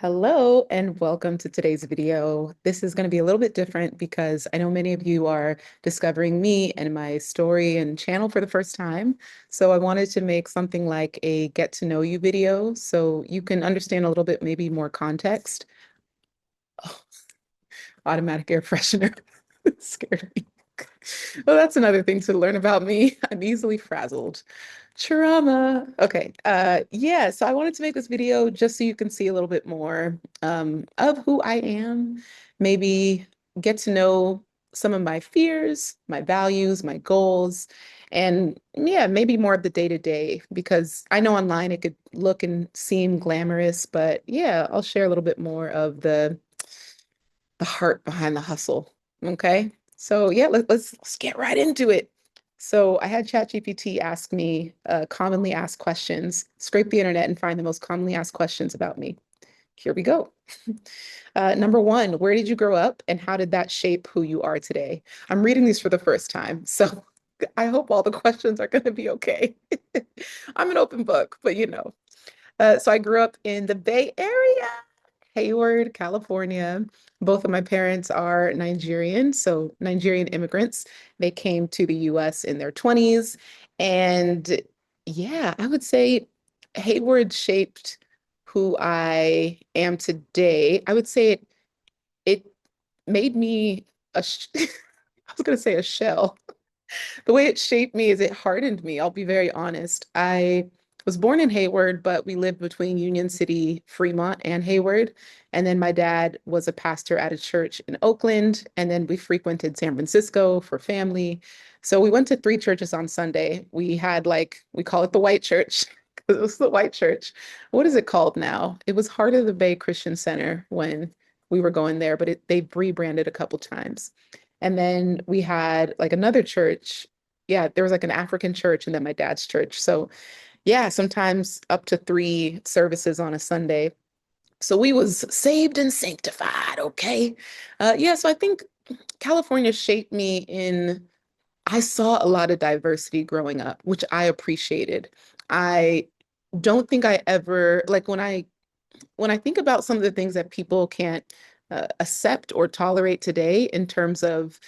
Hello and welcome to today's video. This is going to be a little bit different because I know many of you are discovering me and my story and channel for the first time. So I wanted to make something like a get to know you video so you can understand a little bit, maybe more context. Oh, automatic air freshener scared me. Well, that's another thing to learn about me. I'm easily frazzled. Trauma. Okay. Yeah, so I wanted to make this video just so you can see a little bit more of who I am, maybe get to know some of my fears, my values, my goals, and yeah, maybe more of the day to day because I know online it could look and seem glamorous, but yeah, I'll share a little bit more of the heart behind the hustle. Okay. So yeah, let's get right into it. So I had ChatGPT ask me commonly asked questions, scrape the internet and find the most commonly asked questions about me. Here we go. Number one, where did you grow up and how did that shape who you are today? I'm reading these for the first time, so I hope all the questions are going to be okay. I'm an open book, but you know. So I grew up in the Bay Area. Hayward, California. Both of my parents are Nigerian, so Nigerian immigrants. They came to the US in their 20s. And yeah, I would say Hayward shaped who I am today. I would say it made me I was going to say a shell. The way it shaped me is it hardened me. I'll be very honest. I was born in Hayward, but we lived between Union City, Fremont, and Hayward. And then my dad was a pastor at a church in Oakland. And then we frequented San Francisco for family. So we went to three churches on Sunday. We had we call it the white church because it was the white church. What is it called now? It was Heart of the Bay Christian Center when we were going there, but they've rebranded a couple times. And then we had like another church. Yeah, there was like an African church and then my dad's church. So yeah, sometimes up to three services on a Sunday. So we was saved and sanctified, okay? Yeah, so I think California shaped me I saw a lot of diversity growing up, which I appreciated. I don't think I ever, like when I think about some of the things that people can't accept or tolerate today in terms of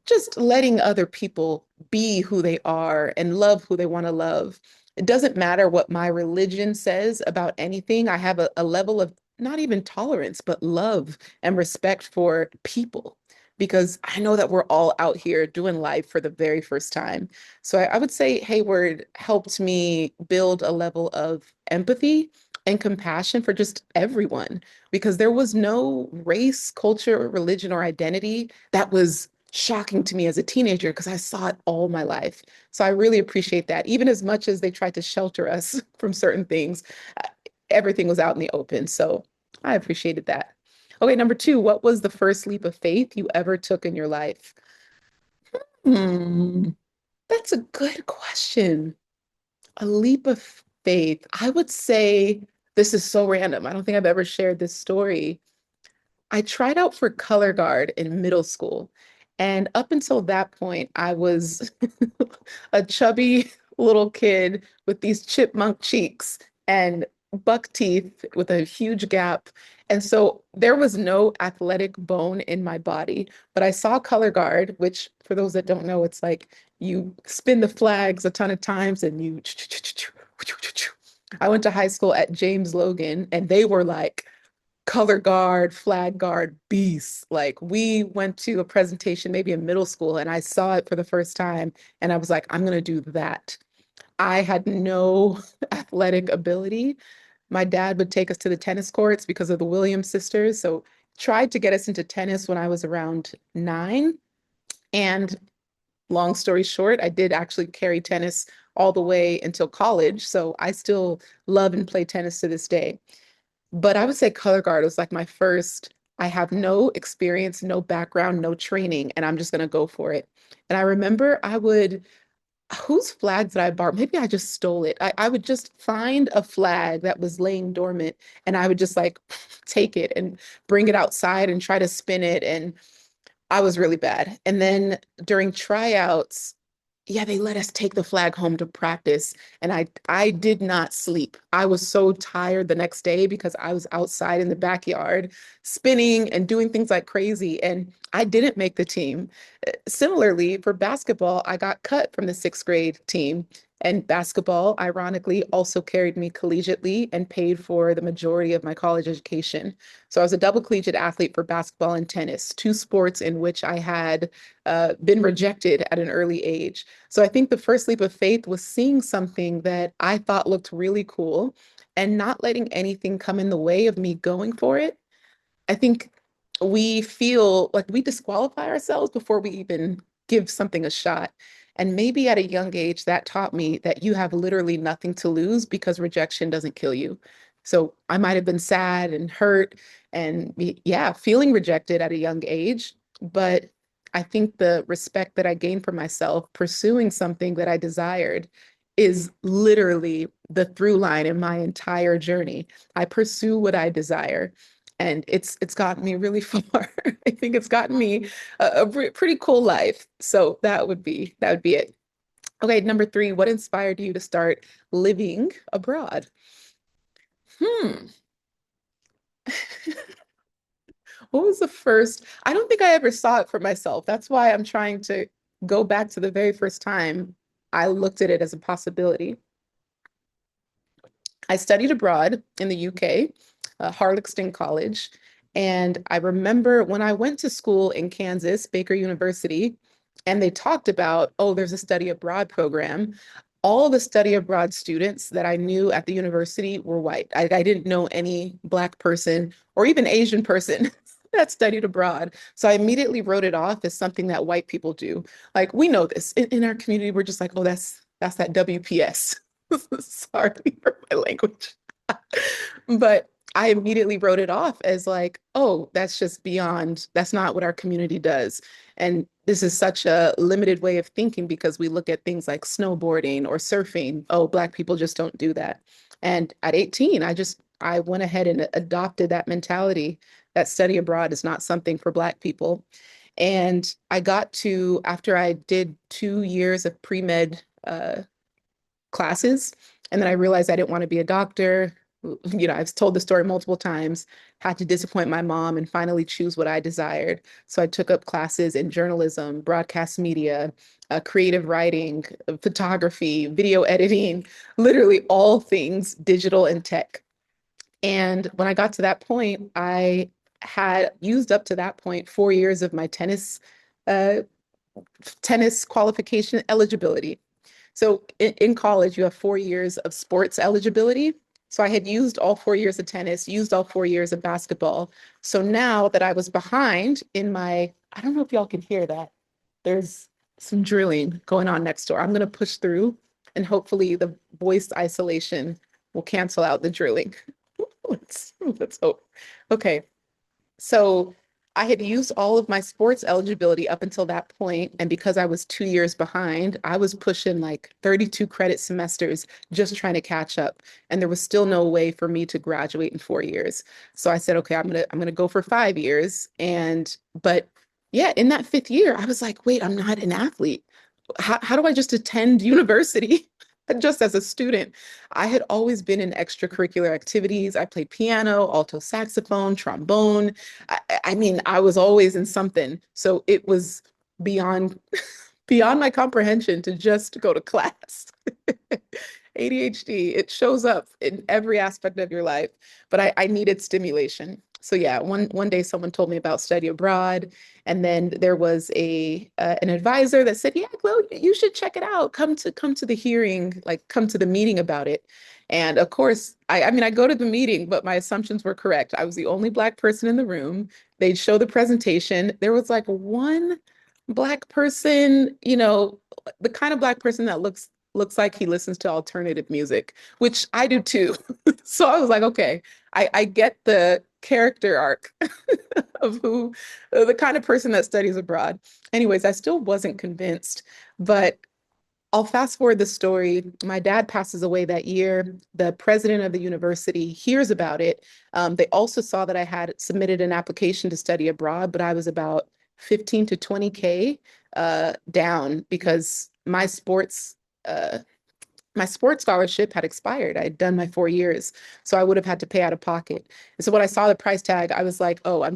just letting other people be who they are and love who they want to love. It doesn't matter what my religion says about anything. I have a level of not even tolerance, but love and respect for people because I know that we're all out here doing life for the very first time. So I would say Hayward helped me build a level of empathy and compassion for just everyone because there was no race, culture, religion, or identity that was shocking to me as a teenager because I saw it all my life. So I really appreciate that. Even as much as they tried to shelter us from certain things, uh, everything was out in the open. So I appreciated that. Okay, number two, what was the first leap of faith you ever took in your life? Hmm, that's a good question. A leap of faith. I would say this is so random. I don't think I've ever shared this story. I tried out for color guard in middle school. And up until that point, I was a chubby little kid with these chipmunk cheeks and buck teeth with a huge gap. And so there was no athletic bone in my body. But I saw color guard, which for those that don't know, it's like you spin the flags a ton of times and you. I went to high school at James Logan and they were like, color guard, flag guard beasts. Like we went to a presentation maybe in middle school and I saw it for the first time and I was like, I'm gonna do that. I had no athletic ability. My dad would take us to the tennis courts because of the Williams sisters. So tried to get us into tennis when I was around 9. And long story short, I did actually carry tennis all the way until college. So I still love and play tennis to this day. But I would say color guard was like my first. I have no experience, no background, no training, and I'm just gonna go for it. And I remember whose flag did I borrow? Maybe I just stole it. I would just find a flag that was laying dormant and I would just like take it and bring it outside and try to spin it. And I was really bad. And then during tryouts, Yeah, they let us take the flag home to practice. And I did not sleep. I was so tired the next day because I was outside in the backyard spinning and doing things like crazy. And I didn't make the team. Similarly, for basketball, I got cut from the sixth grade team. And basketball, ironically, also carried me collegiately and paid for the majority of my college education. So I was a double collegiate athlete for basketball and tennis, two sports in which I had been rejected at an early age. So I think the first leap of faith was seeing something that I thought looked really cool and not letting anything come in the way of me going for it. I think we feel like we disqualify ourselves before we even give something a shot. And maybe at a young age, that taught me that you have literally nothing to lose because rejection doesn't kill you. So I might have been sad and hurt and yeah, feeling rejected at a young age. But I think the respect that I gained for myself pursuing something that I desired is literally the through line in my entire journey. I pursue what I desire and it's gotten me really far. I think it's gotten me a pretty cool life. So that would be it. Okay, number three, what inspired you to start living abroad? Hmm. What was the first? I don't think I ever saw it for myself. That's why I'm trying to go back to the very first time I looked at it as a possibility. I studied abroad in the UK, Harlexton College. And I remember when I went to school in Kansas, Baker University, and they talked about, oh, there's a study abroad program. All the study abroad students that I knew at the university were white. I didn't know any Black person or even Asian person that studied abroad. So I immediately wrote it off as something that white people do. Like we know this in our community, we're just like, oh, that's that WPS. Sorry for my language. But I immediately wrote it off as like, oh, that's just beyond, that's not what our community does. And this is such a limited way of thinking because we look at things like snowboarding or surfing. Oh, Black people just don't do that. And at 18, I went ahead and adopted that mentality that study abroad is not something for Black people. And I got to, after I did 2 years of pre-med classes. And then I realized I didn't want to be a doctor. You know, I've told the story multiple times, had to disappoint my mom and finally choose what I desired. So I took up classes in journalism, broadcast media, creative writing, photography, video editing, literally all things digital and tech. And when I got to that point, I had used up to that point 4 years of my uh, tennis qualification eligibility. So in college, you have 4 years of sports eligibility. So I had used all 4 years of tennis, used all 4 years of basketball. So now that I was behind in my, I don't know if y'all can hear that. There's some drilling going on next door. I'm going to push through and hopefully the voice isolation will cancel out the drilling. Let's hope. Okay. So I had used all of my sports eligibility up until that point, and because I was 2 years behind, I was pushing like 32 credit semesters just trying to catch up. And there was still no way for me to graduate in 4 years. So I said, okay, I'm gonna go for 5 years. And but yeah, in that fifth year, I was like, wait, I'm not an athlete. How do I just attend university? Just as a student, I had always been in extracurricular activities. I played piano, alto saxophone, trombone. I mean, I was always in something. So it was beyond beyond my comprehension to just go to class. ADHD, it shows up in every aspect of your life, but I needed stimulation. So yeah, one day someone told me about study abroad, and then there was a an advisor that said, "Yeah, Chloe, you should check it out. Come to the hearing, like come to the meeting about it." And of course, I mean, I go to the meeting, but my assumptions were correct. I was the only Black person in the room. They'd show the presentation. There was like one Black person, you know, the kind of Black person that looks like he listens to alternative music, which I do too. So I was like, okay, I get the character arc of who the kind of person that studies abroad. Anyways, I still wasn't convinced, but I'll fast forward the story. My dad passes away that year. The president of the university hears about it. They also saw that I had submitted an application to study abroad, but I was about 15 to 20K down because my uh, my sports scholarship had expired. I had done my 4 years, so I would have had to pay out of pocket. And so when I saw the price tag, I was like, oh,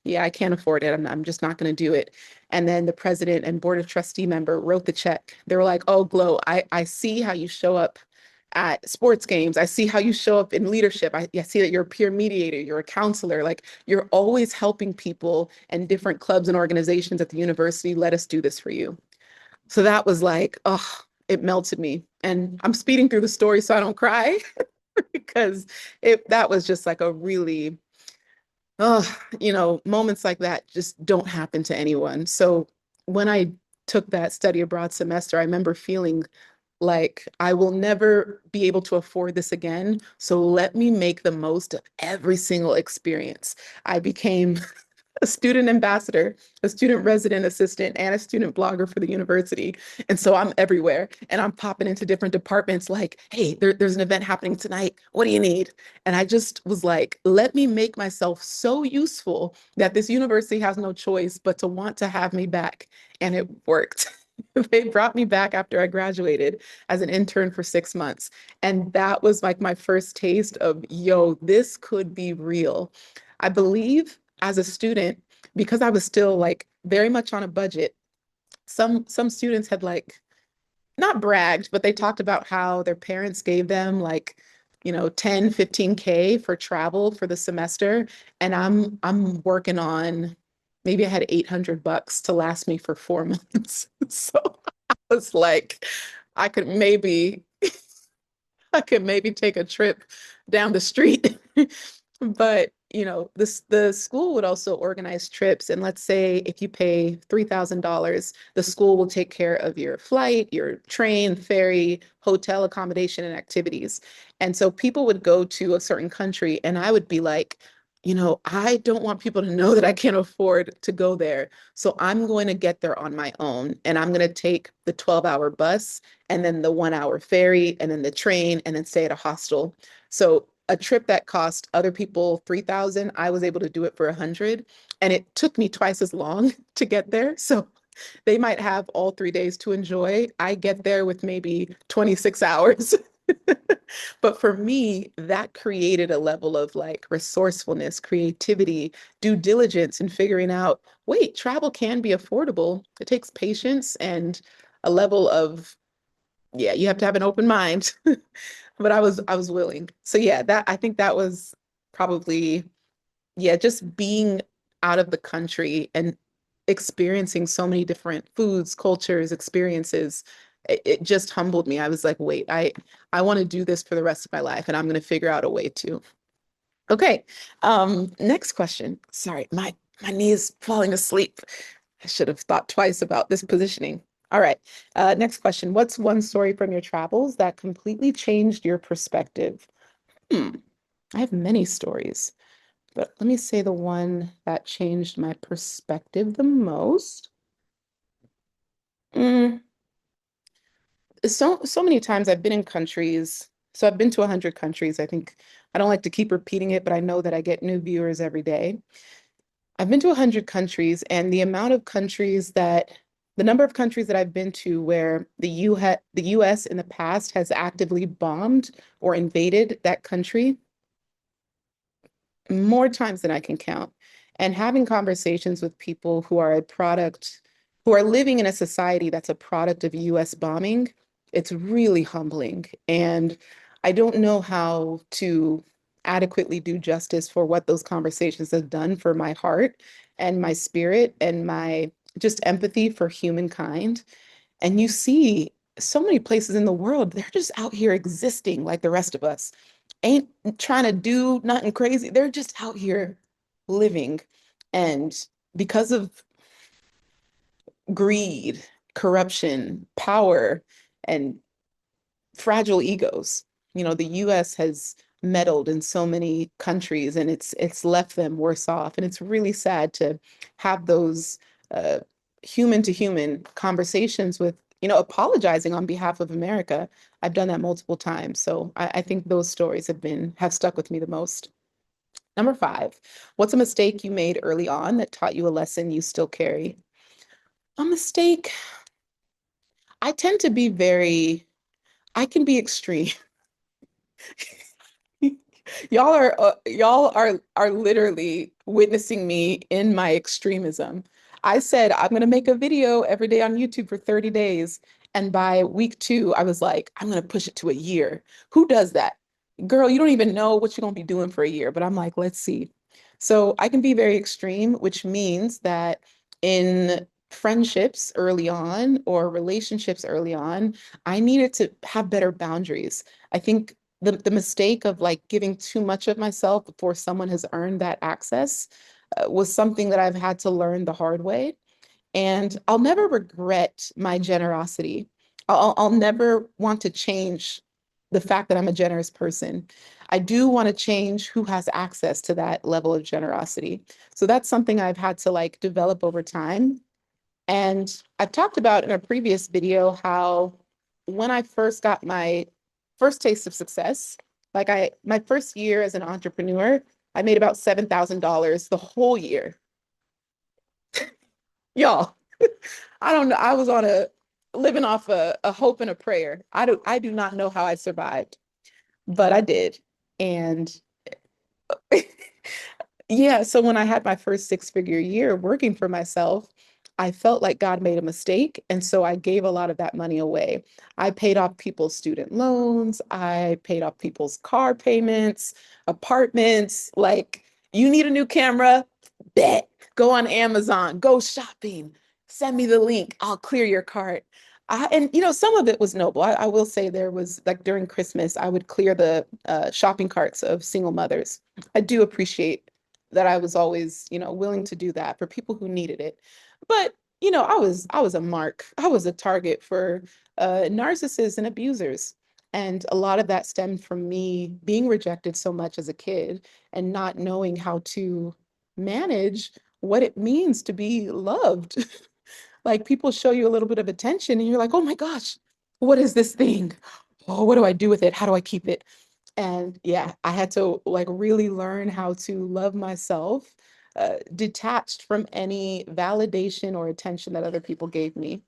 yeah, I can't afford it. I'm just not going to do it. And then the president and board of trustee member wrote the check. They were like, oh, Glow, I see how you show up at sports games. I see how you show up in leadership. I see that you're a peer mediator, you're a counselor, like you're always helping people and different clubs and organizations at the university. Let us do this for you. So that was like, oh, it melted me. And I'm speeding through the story so I don't cry because it that was just like a really, oh, moments like that just don't happen to anyone. So when I took that study abroad semester, I remember feeling like I will never be able to afford this again. So let me make the most of every single experience. I became a student ambassador, a student resident assistant, and a student blogger for the university. And so I'm everywhere and I'm popping into different departments like, hey, there's an event happening tonight. What do you need? And I just was like, let me make myself so useful that this university has no choice but to want to have me back. And it worked. They brought me back after I graduated as an intern for 6 months. And that was like my first taste of, yo, this could be real. I believe as a student, because I was still like very much on a budget, some students had like not bragged, but they talked about how their parents gave them like, 10, 15K for travel for the semester. And I'm working on maybe I had $800 to last me for 4 months. So I was like, I could maybe I could maybe take a trip down the street. But, the school would also organize trips. And let's say if you pay $3,000, the school will take care of your flight, your train, ferry, hotel accommodation, and activities. And so people would go to a certain country, and I would be like, I don't want people to know that I can't afford to go there. So I'm going to get there on my own. And I'm going to take the 12-hour bus and then the 1 hour ferry and then the train and then stay at a hostel. So a trip that cost other people 3,000, I was able to do it for 100. And it took me twice as long to get there. So they might have all 3 days to enjoy. I get there with maybe 26 hours. But for me, that created a level of like resourcefulness, creativity, due diligence, and figuring out, wait, travel can be affordable. It takes patience and a level of, yeah, you have to have an open mind. But I was willing. So yeah, that I think that was probably, yeah, just being out of the country and experiencing so many different foods, cultures, experiences. It just humbled me. I was like, wait, I want to do this for the rest of my life, and I'm going to figure out a way to. Okay. Next question. Sorry, my knee is falling asleep. I should have thought twice about this positioning. All right. Next question. What's one story from your travels that completely changed your perspective? Hmm. I have many stories, but let me say the one that changed my perspective the most. Mm, so many times I've been in countries. So I've been to 100 countries. I think I don't like to keep repeating it, but I know that I get new viewers every day. I've been to 100 countries, and the number of countries that I've been to where the US in the past has actively bombed or invaded that country more times than I can count. And having conversations with people who are living in a society that's a product of US bombing, it's really humbling. And I don't know how to adequately do justice for what those conversations have done for my heart and my spirit and my just empathy for humankind. And you see so many places in the world, they're just out here existing like the rest of us. Ain't trying to do nothing crazy. They're just out here living. And because of greed, corruption, power, and fragile egos, the US has meddled in so many countries and it's left them worse off. And it's really sad to have those uh, human to human conversations with, apologizing on behalf of America. I've done that multiple times. So I think those stories have stuck with me the most. Number five, what's a mistake you made early on that taught you a lesson you still carry? A mistake. I tend to be I can be extreme. Y'all are literally witnessing me in my extremism. I said I'm gonna make a video every day on YouTube for 30 days. And by week 2, I was like, I'm gonna push it to a year. Who does that? Girl, you don't even know what you're gonna be doing for a year. But I'm like, let's see. So I can be very extreme, which means that in friendships early on or relationships early on, I needed to have better boundaries. I think the mistake of like giving too much of myself before someone has earned that access was something that I've had to learn the hard way. And I'll never regret my generosity. I'll never want to change the fact that I'm a generous person. I do want to change who has access to that level of generosity. So that's something I've had to like develop over time. And I've talked about in a previous video how when I first got my first taste of success, my first year as an entrepreneur, I made about $7,000 the whole year. Y'all, I don't know. I was on a living off a hope and a prayer. I do not know how I survived, but I did. And yeah, so when I had my first six-figure year working for myself, I felt like God made a mistake. And so I gave a lot of that money away. I paid off people's student loans, I paid off people's car payments, apartments. Like, you need a new camera? Bet. Go on Amazon, go shopping, send me the link, I'll clear your cart. And some of it was noble. I will say there was like during Christmas, I would clear the shopping carts of single mothers. I do appreciate that I was always, willing to do that for people who needed it. But, I was a mark. I was a target for narcissists and abusers. And a lot of that stemmed from me being rejected so much as a kid and not knowing how to manage what it means to be loved. Like people show you a little bit of attention and you're like, oh my gosh, what is this thing? Oh, what do I do with it? How do I keep it? And yeah, I had to like really learn how to love myself, detached from any validation or attention that other people gave me.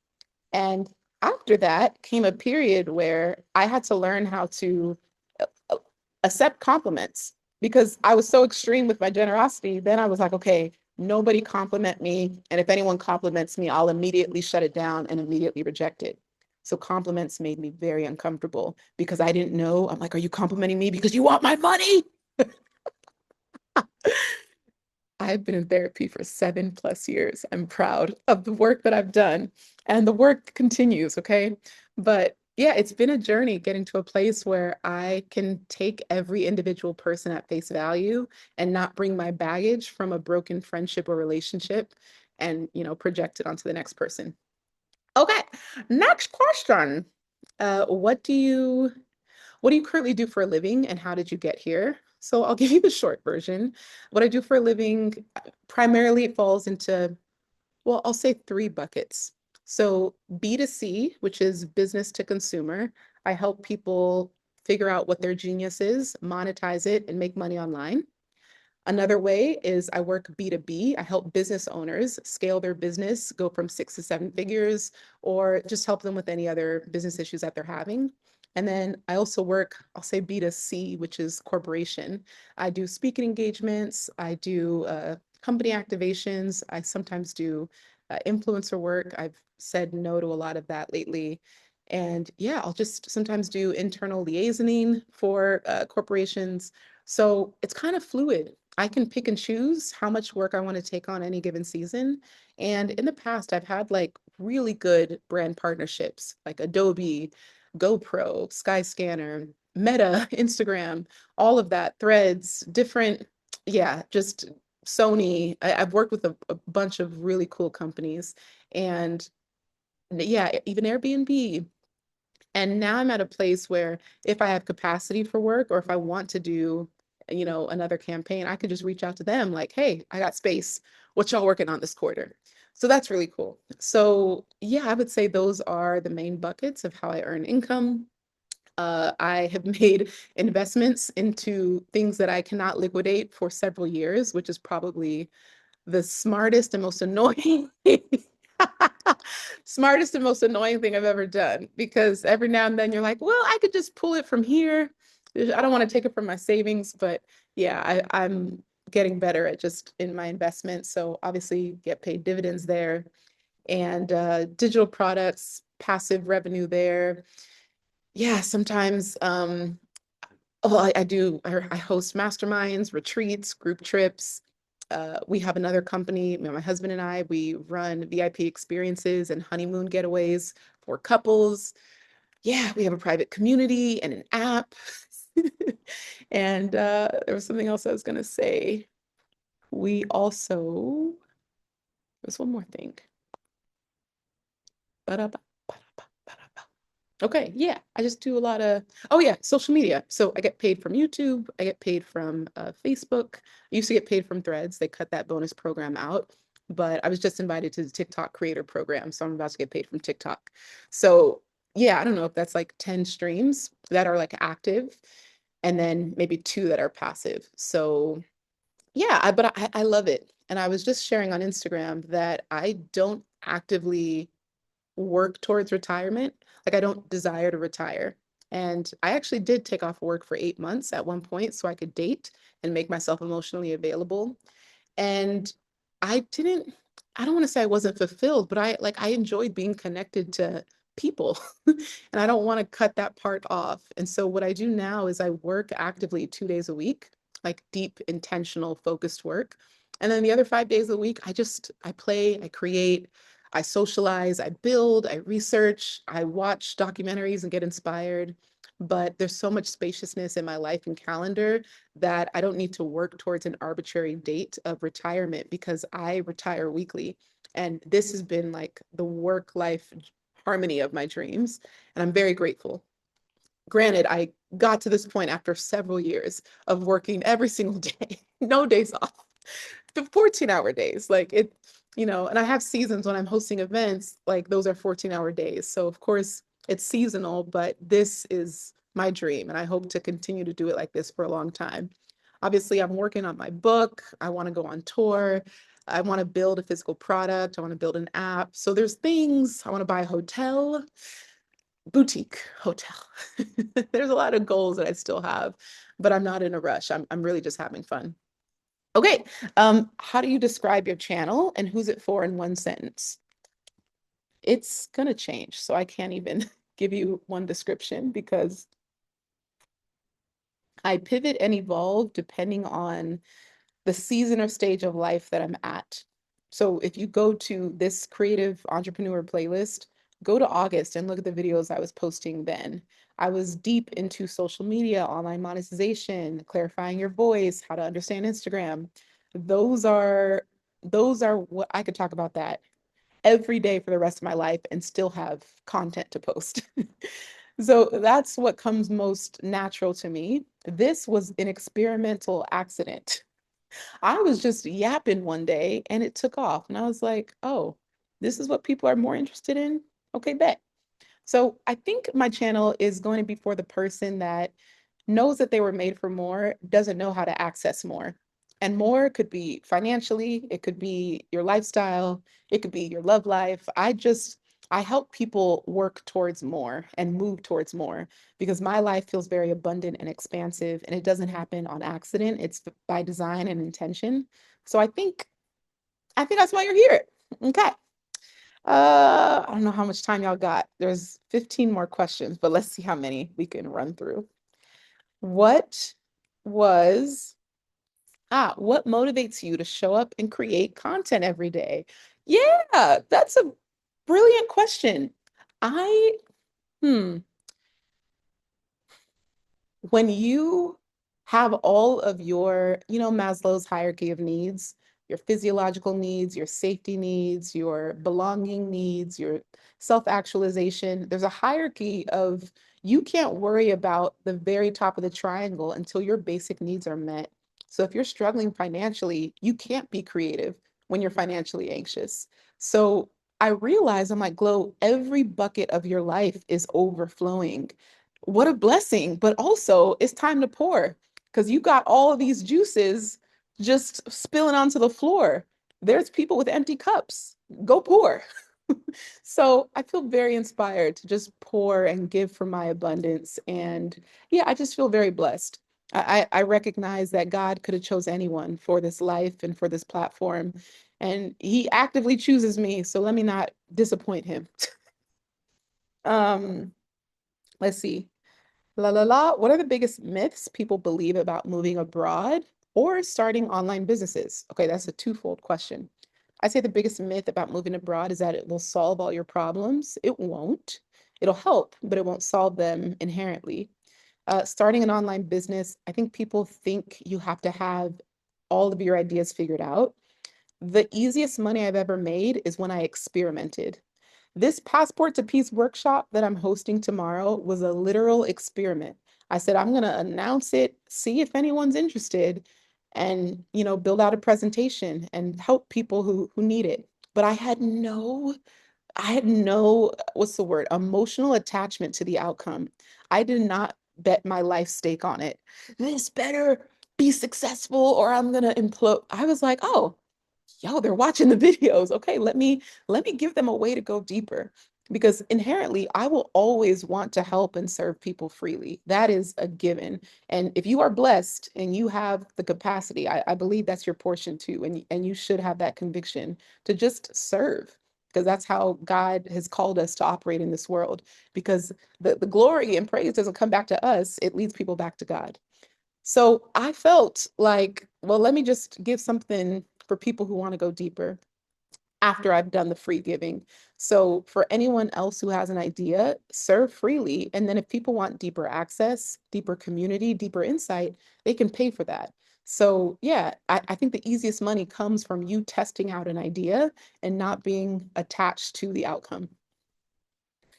And after that came a period where I had to learn how to uh, accept compliments because I was so extreme with my generosity. Then I was like, okay, nobody compliment me. And if anyone compliments me, I'll immediately shut it down and immediately reject it. So compliments made me very uncomfortable because I didn't know. I'm like, are you complimenting me because you want my money? I've been in therapy for 7+ years. I'm proud of the work that I've done, and the work continues, okay? But yeah, it's been a journey getting to a place where I can take every individual person at face value and not bring my baggage from a broken friendship or relationship and, project it onto the next person. Okay, next question. What do you currently do for a living and how did you get here? So I'll give you the short version. What I do for a living primarily it falls into, well, I'll say 3 buckets. So B2C, which is business to consumer, I help people figure out what their genius is, monetize it, and make money online. Another way is I work B2B. I help business owners scale their business, go from 6 to 7 figures, or just help them with any other business issues that they're having. And then I also work, I'll say B2C, which is corporation. I do speaking engagements, I do company activations, I sometimes do influencer work. I've said no to a lot of that lately. And yeah, I'll just sometimes do internal liaisoning for corporations. So it's kind of fluid. I can pick and choose how much work I want to take on any given season. And in the past, I've had like really good brand partnerships like Adobe, GoPro, Skyscanner, Meta, Instagram, all of that, Threads, different, yeah, just Sony. I've worked with a bunch of really cool companies and yeah, even Airbnb. And now I'm at a place where if I have capacity for work or if I want to do, another campaign, I could just reach out to them like, hey, I got space. What y'all working on this quarter? So that's really cool. So yeah, I would say those are the main buckets of how I earn income. I have made investments into things that I cannot liquidate for several years, which is probably the smartest and most annoying. smartest and most annoying thing I've ever done because every now and then you're like, well, I could just pull it from here. I don't want to take it from my savings, but yeah, I'm getting better at just in my investments. So obviously get paid dividends there and digital products, passive revenue there. Yeah, sometimes oh, I host masterminds, retreats, group trips. We have another company, my husband and I, we run VIP experiences and honeymoon getaways for couples. Yeah, we have a private community and an app. And there was something else I was going to say. We also, there's one more thing. Ba-da-ba, ba-da-ba, ba-da-ba. Okay, yeah, I just do a lot of, oh yeah, social media. So I get paid from YouTube, I get paid from Facebook. I used to get paid from Threads. They cut that bonus program out, but I was just invited to the TikTok creator program, so I'm about to get paid from TikTok. So yeah, I don't know if that's like 10 streams that are like active and then maybe two that are passive. So yeah, I love it. And I was just sharing on Instagram that I don't actively work towards retirement. Like I don't desire to retire. And I actually did take off work for 8 months at one point so I could date and make myself emotionally available. And I didn't, I don't want to say I wasn't fulfilled, but I enjoyed being connected to people. And I don't want to cut that part off. And so what I do now is I work actively 2 days a week, like deep, intentional, focused work. And then the other 5 days a week, I play, I create, I socialize, I build, I research, I watch documentaries and get inspired. But there's so much spaciousness in my life and calendar that I don't need to work towards an arbitrary date of retirement because I retire weekly. And this has been like the work life harmony of my dreams. And I'm very grateful. Granted, I got to this point after several years of working every single day, no days off, the 14-hour days. Like it, and I have seasons when I'm hosting events, like those are 14-hour days. So of course it's seasonal, but this is my dream and I hope to continue to do it like this for a long time. Obviously, I'm working on my book. I want to go on tour. I want to build a physical product. I want to build an app. So there's things, I want to buy a hotel, boutique hotel. There's a lot of goals that I still have, but I'm not in a rush. I'm really just having fun. Okay, how do you describe your channel and who's it for in one sentence? It's gonna change, so I can't even give you one description because I pivot and evolve depending on the season or stage of life that I'm at. So if you go to this creative entrepreneur playlist, go to August and look at the videos I was posting then. I was deep into social media, online monetization, clarifying your voice, how to understand Instagram. Those are those are what I could talk about that every day for the rest of my life and still have content to post. So that's what comes most natural to me. This was an experimental accident. I was just yapping one day and it took off. And I was like, oh, this is what people are more interested in? Okay, bet. So I think my channel is going to be for the person that knows that they were made for more, doesn't know how to access more. And more could be financially, it could be your lifestyle, it could be your love life. I help people work towards more and move towards more because my life feels very abundant and expansive and it doesn't happen on accident. It's by design and intention. So I think that's why you're here. Okay. I don't know how much time y'all got. There's 15 more questions, but let's see how many we can run through. What was, what motivates you to show up and create content every day? Yeah, that's a brilliant question. I, hmm, when you have all of your, Maslow's hierarchy of needs, your physiological needs, your safety needs, your belonging needs, your self-actualization, there's a hierarchy of you can't worry about the very top of the triangle until your basic needs are met. So if you're struggling financially, you can't be creative when you're financially anxious. So I realize I'm like, Glow, every bucket of your life is overflowing. What a blessing, but also it's time to pour because you got all of these juices just spilling onto the floor. There's people with empty cups. Go pour. So I feel very inspired to just pour and give from my abundance. And yeah, I just feel very blessed. I recognize that God could have chose anyone for this life and for this platform. And he actively chooses me. So let me not disappoint him. Um, let's see. La la la. What are the biggest myths people believe about moving abroad or starting online businesses? Okay, that's a twofold question. I say the biggest myth about moving abroad is that it will solve all your problems. It won't. It'll help, but it won't solve them inherently. Starting an online business, I think people think you have to have all of your ideas figured out. The easiest money I've ever made is when I experimented. This Passport to Peace workshop that I'm hosting tomorrow was a literal experiment. I said, I'm going to announce it, see if anyone's interested, and, build out a presentation and help people who need it. But I had no, what's the word, emotional attachment to the outcome. I did not bet my life stake on it. This better be successful or I'm going to implode. I was like, oh, yo, they're watching the videos. Okay, let me give them a way to go deeper because inherently I will always want to help and serve people freely. That is a given. And if you are blessed and you have the capacity, I believe that's your portion too. And you should have that conviction to just serve because that's how God has called us to operate in this world. Because the glory and praise doesn't come back to us, it leads people back to God. So I felt like, well, let me just give something for people who want to go deeper after I've done the free giving. So for anyone else who has an idea, serve freely. And then if people want deeper access, deeper community, deeper insight, they can pay for that. So yeah, I think the easiest money comes from you testing out an idea and not being attached to the outcome.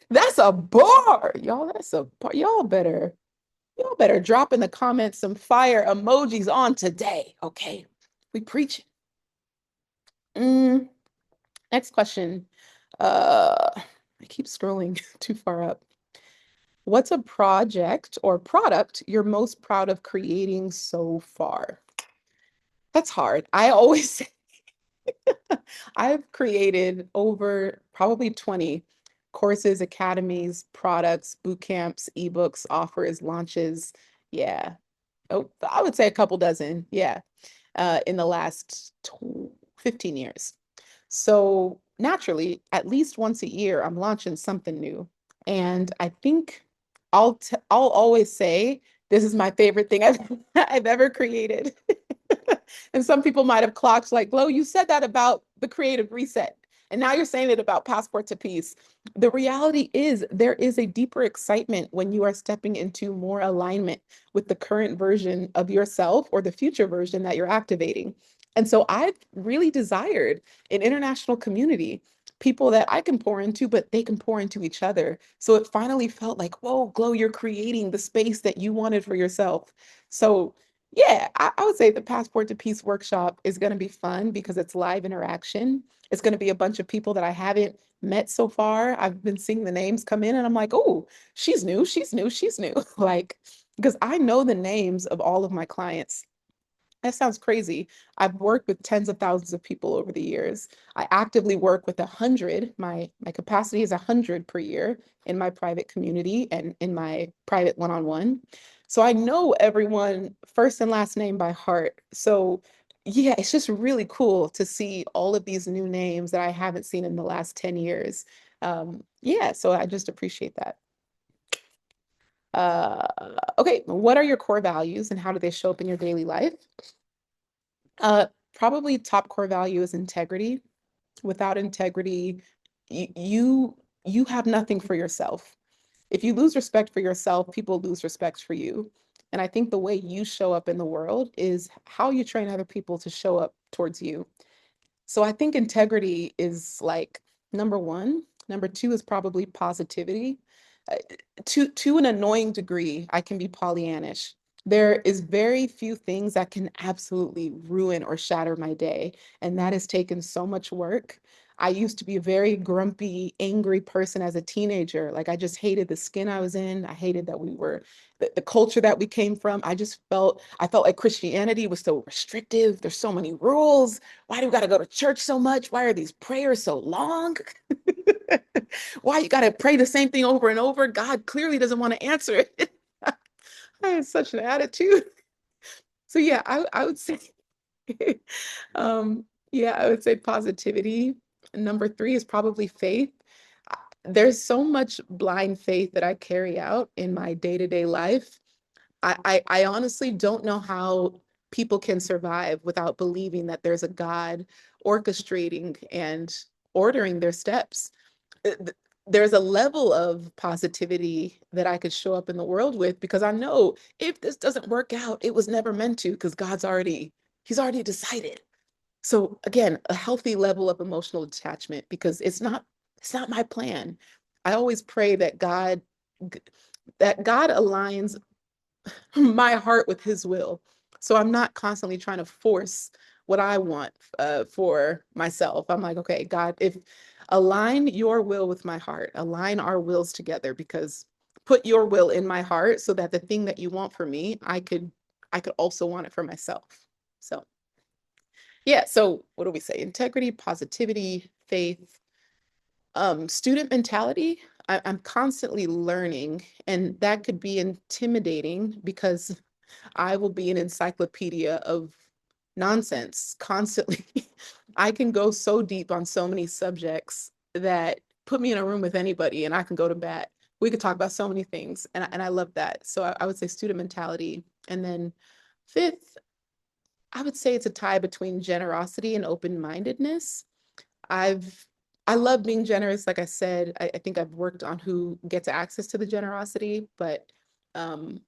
That's a bar, y'all. That's a bar. Y'all better drop in the comments some fire emojis on today, okay? We preaching. Mm, next question. I keep scrolling too far up. What's a project or product you're most proud of creating so far? That's hard. I always I've created over probably 20 courses, academies, products, boot camps, ebooks, offers, launches. Yeah. Oh, I would say a couple dozen. Yeah. In the last 15 years. So naturally, at least once a year, I'm launching something new. And I think I'll always say this is my favorite thing I've ever created. And some people might have clocked like, Glow, you said that about the creative reset. And now you're saying it about Passport to Peace. The reality is there is a deeper excitement when you are stepping into more alignment with the current version of yourself or the future version that you're activating. And so I've really desired an international community, people that I can pour into, but they can pour into each other. So it finally felt like, whoa, Glow, you're creating the space that you wanted for yourself. So yeah, I would say the Passport to Peace workshop is going to be fun because it's live interaction. It's going to be a bunch of people that I haven't met so far. I've been seeing the names come in and I'm like, oh, she's new, she's new, she's new. Like, because I know the names of all of my clients. That sounds crazy. I've worked with tens of thousands of people over the years. I actively work with 100. My capacity is 100 per year in my private community and in my private one-on-one. So I know everyone first and last name by heart. So yeah, it's just really cool to see all of these new names that I haven't seen in the last 10 years. Yeah, so I just appreciate that. Uh, okay, what are your core values and how do they show up in your daily life? Uh, Probably top core value is integrity. Without integrity, you have nothing for yourself. If you lose respect for yourself, people lose respect for you. And I think the way you show up in the world is how you train other people to show up towards you. So I think integrity is like number one. Number two is probably positivity. Uh, to an annoying degree, I can be Pollyannish. There is very few things that can absolutely ruin or shatter my day. And that has taken so much work. I used to be a very grumpy, angry person as a teenager. Like I just hated the skin I was in. I hated that we were the culture that we came from. I felt like Christianity was so restrictive. There's so many rules. Why do we got to go to church so much? Why are these prayers so long? Why you got to pray the same thing over and over? God clearly doesn't want to answer it. I had such an attitude. So yeah, I would say yeah, I would say positivity. Number three is probably faith. There's so much blind faith that I carry out in my day-to-day life. I honestly don't know how people can survive without believing that there's a God orchestrating and ordering their steps. There's a level of positivity that I could show up in the world with because I know if this doesn't work out, it was never meant to because he's already decided. So again, a healthy level of emotional detachment because it's not my plan. I always pray that God aligns my heart with his will. So I'm not constantly trying to force what I want for myself. I'm like, okay, God, if align your will with my heart, align our wills together because put your will in my heart so that the thing that you want for me, I could also want it for myself. So yeah, so what do we say? Integrity, positivity, faith, student mentality. I'm constantly learning, and that could be intimidating because I will be an encyclopedia of nonsense constantly. I can go so deep on so many subjects that put me in a room with anybody and I can go to bat. We could talk about so many things, and I love that. So I would say student mentality. And then fifth, I would say it's a tie between generosity and open-mindedness. I've I love being generous. Like I said, I think I've worked on who gets access to the generosity, but um,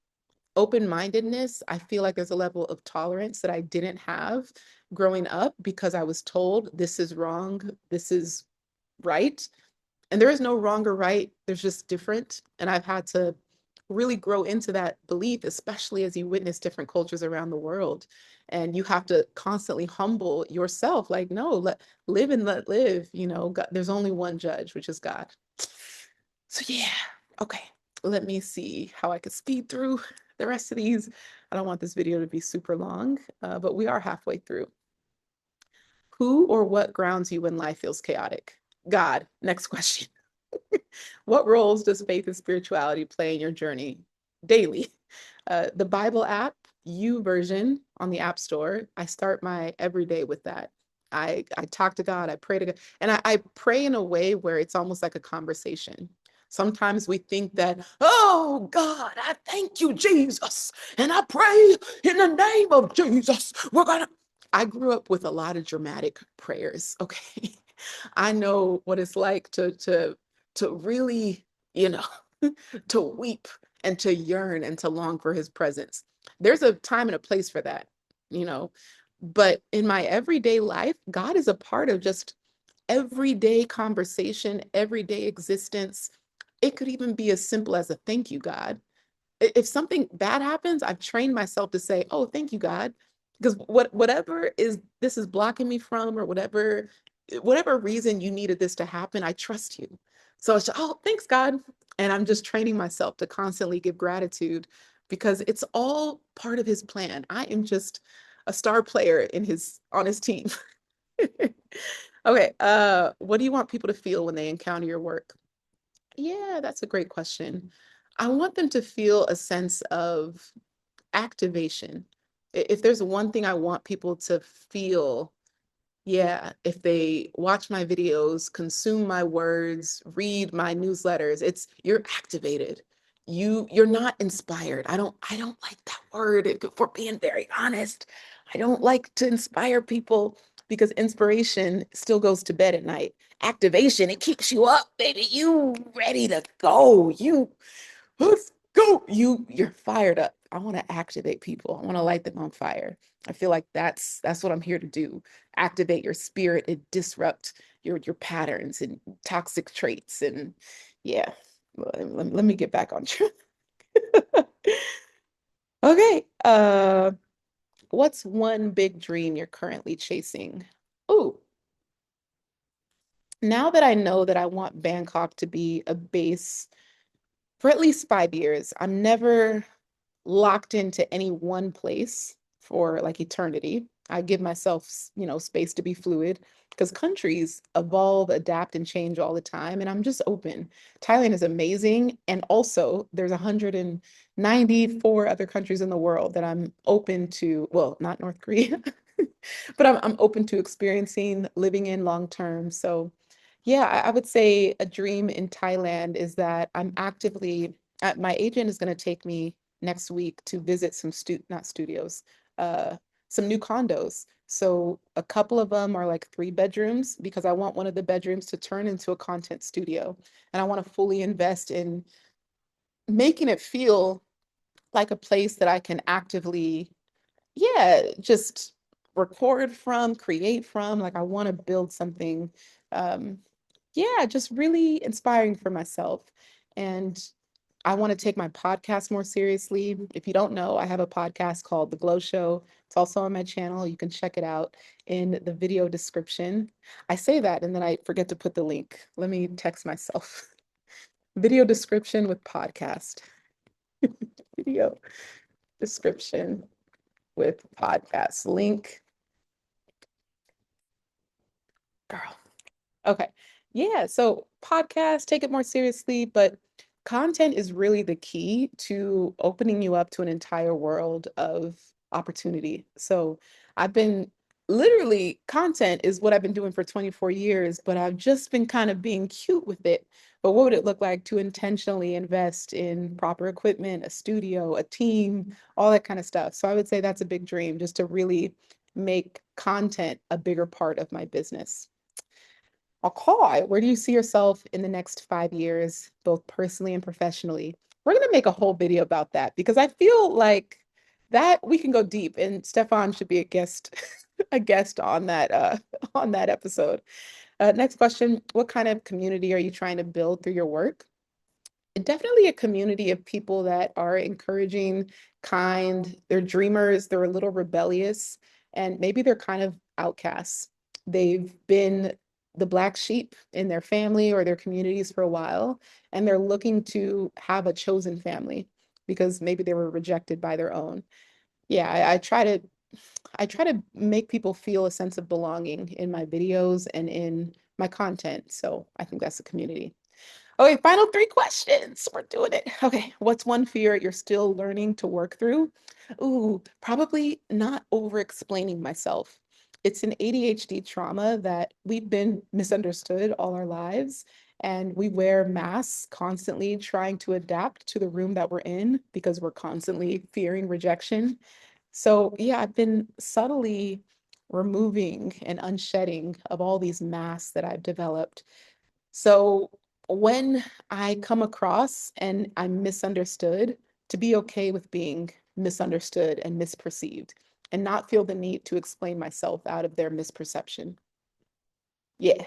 open-mindedness, I feel like there's a level of tolerance that I didn't have growing up because I was told this is wrong, this is right. And there is no wrong or right, there's just different. And I've had to really grow into that belief, especially as you witness different cultures around the world. And you have to constantly humble yourself, like, no, live and let live. God, there's only one judge, which is God. So yeah, okay. Let me see how I could speed through the rest of these. I don't want this video to be super long, but we are halfway through. Who or what grounds you when life feels chaotic? God. Next question. What roles does faith and spirituality play in your journey daily? The Bible app, version on the App Store. I start my everyday with that. I talk to God, I pray to God, and I pray in a way where it's almost like a conversation. Sometimes we think that, oh God, I thank you, Jesus, and I pray in the name of Jesus. I grew up with a lot of dramatic prayers. Okay. I know what it's like to really, you know, to weep and to yearn and to long for his presence. There's a time and a place for that, you know. But in my everyday life, God is a part of just everyday conversation, everyday existence. It could even be as simple as a thank you, God. If something bad happens, I've trained myself to say, "Oh, thank you, God," because whatever is this is blocking me from, or whatever reason you needed this to happen, I trust you. So it's, oh, thanks, God, and I'm just training myself to constantly give gratitude because it's all part of His plan. I am just a star player on His team. Okay, what do you want people to feel when they encounter your work? Yeah, that's a great question. I want them to feel a sense of activation. If there's one thing I want people to feel, yeah, if they watch my videos, consume my words, read my newsletters, it's you're activated. You're not inspired. I don't like that word for being very honest. I don't like to inspire people because inspiration still goes to bed at night. Activation, it keeps you up, baby. You ready to go. Let's go. You're fired up. I want to activate people. I want to light them on fire. I feel like that's what I'm here to do. Activate your spirit and disrupt your patterns and toxic traits. And yeah, let me get back on track. Okay. What's one big dream you're currently chasing? Oh, now that I know that I want Bangkok to be a base for at least 5 years, I'm never locked into any one place for like eternity. I give myself, space to be fluid because countries evolve, adapt, and change all the time. And I'm just open. Thailand is amazing. And also, there's 194 other countries in the world that I'm open to, well, not North Korea, but I'm open to experiencing, living in long term. So, yeah, I would say a dream in Thailand is that my agent is going to take me next week to visit not studios, uh, some new condos. So a couple of them are like 3 bedrooms because I want one of the bedrooms to turn into a content studio. And I want to fully invest in making it feel like a place that I can actively, yeah, just record from, create from. Like I want to build something, um, yeah, just really inspiring for myself. And I want to take my podcast more seriously. If you don't know, I have a podcast called The Glow Show. It's also on my channel. You can check it out in the video description. I say that and then I forget to put the link. Let me text myself. Video description with podcast. Video description with podcast. Link, girl. Okay. Yeah. So podcast, take it more seriously, but content is really the key to opening you up to an entire world of opportunity. So I've been content is what I've been doing for 24 years, but I've just been kind of being cute with it. But what would it look like to intentionally invest in proper equipment, a studio, a team, all that kind of stuff? So I would say that's a big dream, just to really make content a bigger part of my business. Akoi, where do you see yourself in the next 5 years, both personally and professionally? We're going to make a whole video about that because I feel like that we can go deep and Stefan should be a guest a guest on that episode. Next question, what kind of community are you trying to build through your work? Definitely a community of people that are encouraging, kind, they're dreamers, they're a little rebellious, and maybe they're kind of outcasts. They've been the black sheep in their family or their communities for a while, and they're looking to have a chosen family because maybe they were rejected by their own. Yeah, I try to make people feel a sense of belonging in my videos and in my content. So I think that's a community. Okay, final 3 questions. We're doing it. Okay, what's one fear you're still learning to work through? Ooh, probably not over explaining myself. It's an ADHD trauma that we've been misunderstood all our lives, and we wear masks constantly trying to adapt to the room that we're in because we're constantly fearing rejection. So, yeah, I've been subtly removing and unshedding of all these masks that I've developed. So when I come across and I'm misunderstood, to be okay with being misunderstood and misperceived and not feel the need to explain myself out of their misperception. Yeah.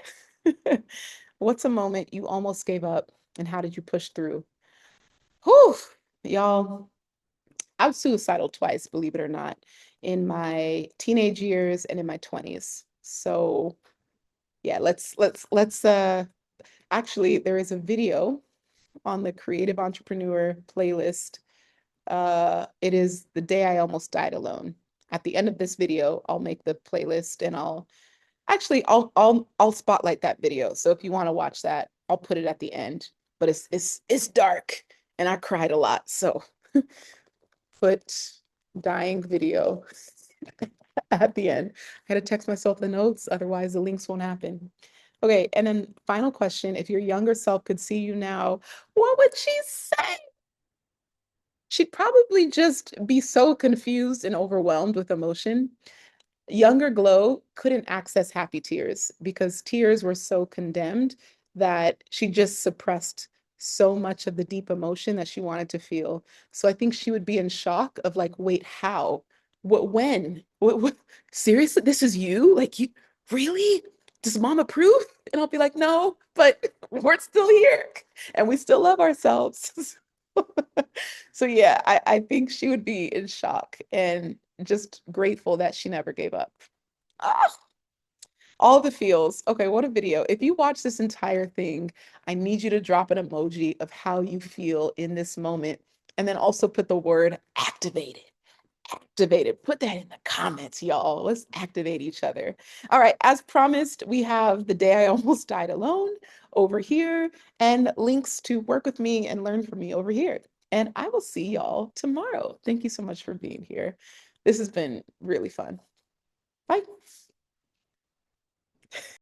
What's a moment you almost gave up and how did you push through? Whew, y'all, I was suicidal twice, believe it or not, in my teenage years and in my 20s. So yeah, let's actually there is a video on the Creative Entrepreneur playlist. It is the day I almost died alone. At the end of this video, I'll make the playlist and I'll spotlight that video. So if you want to watch that, I'll put it at the end. But it's dark and I cried a lot. So put dying video at the end. I had to text myself the notes, otherwise the links won't happen. Okay, and then final question, if your younger self could see you now, what would she say? She'd probably just be so confused and overwhelmed with emotion. Younger Glow couldn't access happy tears because tears were so condemned that she just suppressed so much of the deep emotion that she wanted to feel. So I think she would be in shock of like, wait, how? What, when? What, seriously? This is you? Like, you really? Does mom approve? And I'll be like, no, but we're still here and we still love ourselves. So yeah, I think she would be in shock and just grateful that she never gave up. Ah, all the feels. Okay, what a video. If you watch this entire thing, I need you to drop an emoji of how you feel in this moment, and then also put the word activated. Activated. Put that in the comments, y'all. Let's activate each other. All right, as promised, we have The Day I Almost Died Alone over here and links to work with me and learn from me over here. And I will see y'all tomorrow. Thank you so much for being here. This has been really fun. Bye.